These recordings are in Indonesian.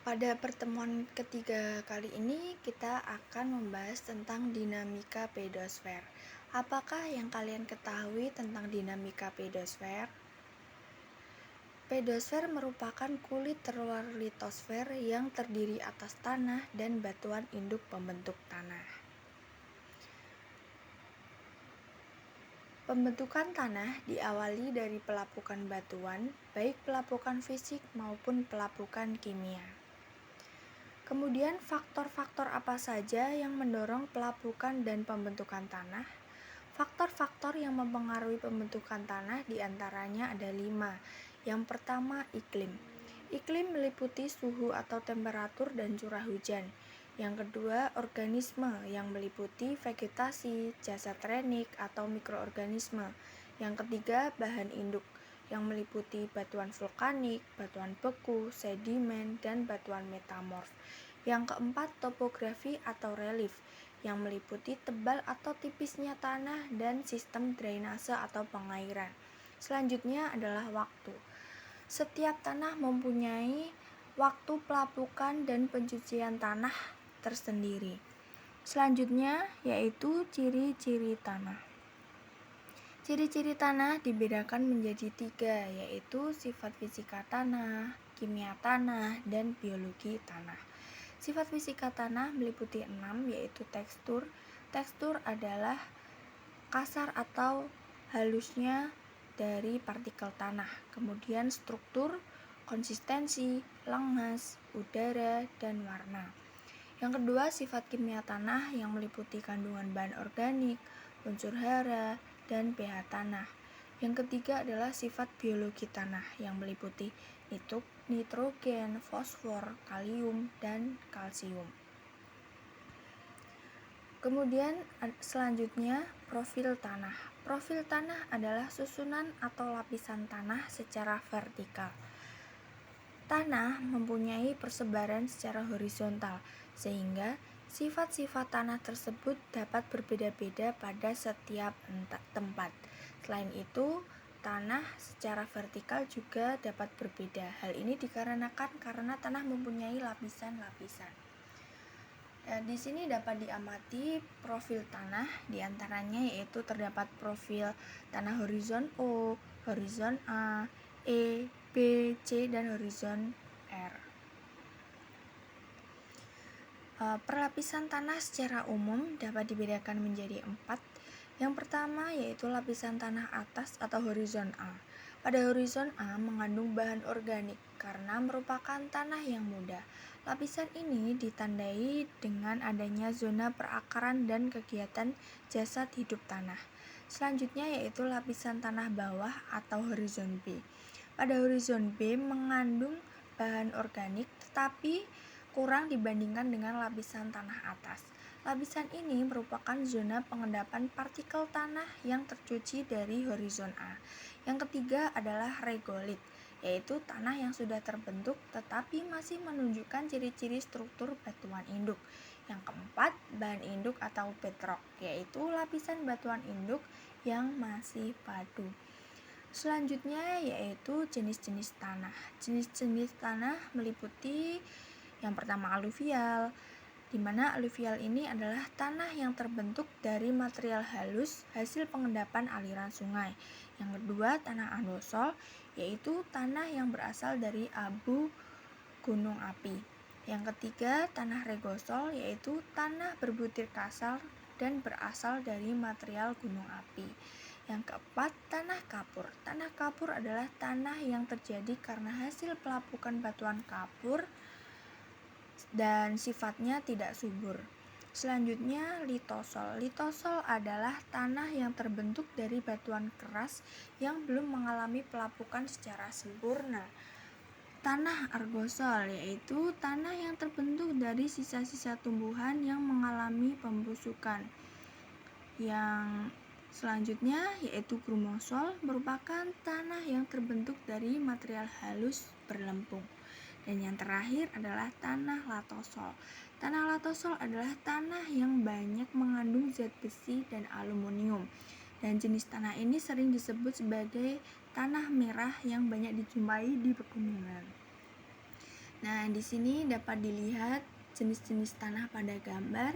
Pada pertemuan ketiga kali ini, kita akan membahas tentang dinamika pedosfer. Apakah yang kalian ketahui tentang dinamika pedosfer? Pedosfer merupakan kulit terluar litosfer yang terdiri atas tanah dan batuan induk pembentuk tanah. Pembentukan tanah diawali dari pelapukan batuan, baik pelapukan fisik maupun pelapukan kimia. Kemudian faktor-faktor apa saja yang mendorong pelapukan dan pembentukan tanah? Faktor-faktor yang mempengaruhi pembentukan tanah diantaranya ada 5. Yang pertama, iklim. Iklim meliputi suhu atau temperatur dan curah hujan. Yang kedua, organisme yang meliputi vegetasi, jasad renik atau mikroorganisme. Yang ketiga, bahan induk yang meliputi batuan vulkanik, batuan beku, sedimen, dan batuan metamorf. Yang keempat, topografi atau relief yang meliputi tebal atau tipisnya tanah dan sistem drainase atau pengairan. Selanjutnya adalah waktu. Setiap tanah mempunyai waktu pelapukan dan pencucian tanah tersendiri. Selanjutnya yaitu ciri-ciri tanah. Ciri-ciri tanah dibedakan menjadi 3, yaitu sifat fisika tanah, kimia tanah, dan biologi tanah. Sifat fisika tanah meliputi 6, yaitu tekstur. Tekstur adalah kasar atau halusnya dari partikel tanah. Kemudian struktur, konsistensi, lengas, udara, dan warna. Yang kedua, sifat kimia tanah yang meliputi kandungan bahan organik, unsur hara, dan pH tanah. Yang ketiga adalah sifat biologi tanah yang meliputi nitrogen, fosfor, kalium, dan kalsium. Kemudian selanjutnya profil tanah. Profil tanah adalah susunan atau lapisan tanah secara vertikal. Tanah mempunyai persebaran secara horizontal, sehingga sifat-sifat tanah tersebut dapat berbeda-beda pada setiap tempat. Selain itu, tanah secara vertikal juga dapat berbeda. Hal ini dikarenakan karena tanah mempunyai lapisan-lapisan. Di sini dapat diamati profil tanah, diantaranya yaitu terdapat profil tanah horizon O, horizon A, E, B, C, dan horizon R. Perlapisan tanah secara umum dapat dibedakan menjadi 4. Yang pertama yaitu lapisan tanah atas atau horizon A. Pada horizon A mengandung bahan organik karena merupakan tanah yang muda. Lapisan ini ditandai dengan adanya zona perakaran dan kegiatan jasad hidup tanah. Selanjutnya yaitu lapisan tanah bawah atau horizon B. Pada horizon B mengandung bahan organik tetapi kurang dibandingkan dengan lapisan tanah atas. Lapisan ini merupakan zona pengendapan partikel tanah yang tercuci dari horizon A. Yang ketiga adalah regolit, yaitu tanah yang sudah terbentuk tetapi masih menunjukkan ciri-ciri struktur batuan induk. Yang keempat, bahan induk atau bedrock, yaitu lapisan batuan induk yang masih padu. Selanjutnya yaitu jenis-jenis tanah. Jenis-jenis tanah meliputi yang pertama aluvial, di mana aluvial ini adalah tanah yang terbentuk dari material halus hasil pengendapan aliran sungai. Yang kedua, tanah andosol, yaitu tanah yang berasal dari abu gunung api. Yang ketiga, tanah regosol, yaitu tanah berbutir kasar dan berasal dari material gunung api. Yang keempat, tanah kapur. Tanah kapur adalah tanah yang terjadi karena hasil pelapukan batuan kapur dan sifatnya tidak subur. Selanjutnya, litosol. Litosol adalah tanah yang terbentuk dari batuan keras yang belum mengalami pelapukan secara sempurna. Tanah argosol, yaitu tanah yang terbentuk dari sisa-sisa tumbuhan yang mengalami pembusukan. Yang selanjutnya yaitu grumosol, merupakan tanah yang terbentuk dari material halus berlempung. Dan yang terakhir adalah tanah latosol. Tanah latosol adalah tanah yang banyak mengandung zat besi dan aluminium. Dan jenis tanah ini sering disebut sebagai tanah merah yang banyak dijumpai di pegunungan. Nah, di sini dapat dilihat jenis-jenis tanah pada gambar.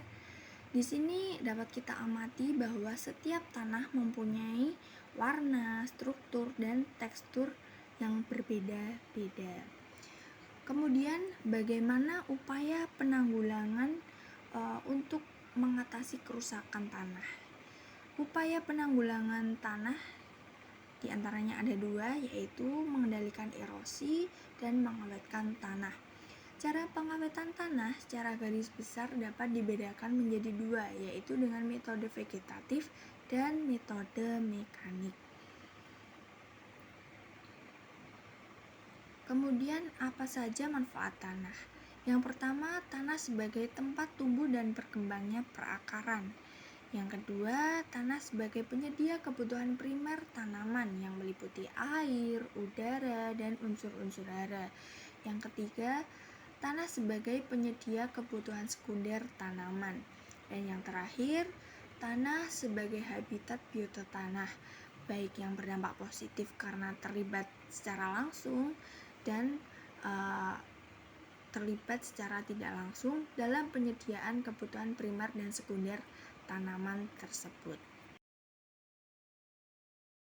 Di sini dapat kita amati bahwa setiap tanah mempunyai warna, struktur, dan tekstur yang berbeda-beda. Kemudian, bagaimana upaya penanggulangan untuk mengatasi kerusakan tanah? Upaya penanggulangan tanah diantaranya ada dua, yaitu mengendalikan erosi dan mengawetkan tanah. Cara pengawetan tanah secara garis besar dapat dibedakan menjadi dua, yaitu dengan metode vegetatif dan metode mekanik. Kemudian, apa saja manfaat tanah? Yang pertama, tanah sebagai tempat tumbuh dan berkembangnya perakaran. Yang kedua, tanah sebagai penyedia kebutuhan primer tanaman yang meliputi air, udara, dan unsur-unsur hara. Yang ketiga, tanah sebagai penyedia kebutuhan sekunder tanaman. Dan yang terakhir, tanah sebagai habitat biota tanah, baik yang berdampak positif karena terlibat secara langsung dan terlibat secara tidak langsung dalam penyediaan kebutuhan primer dan sekunder tanaman tersebut.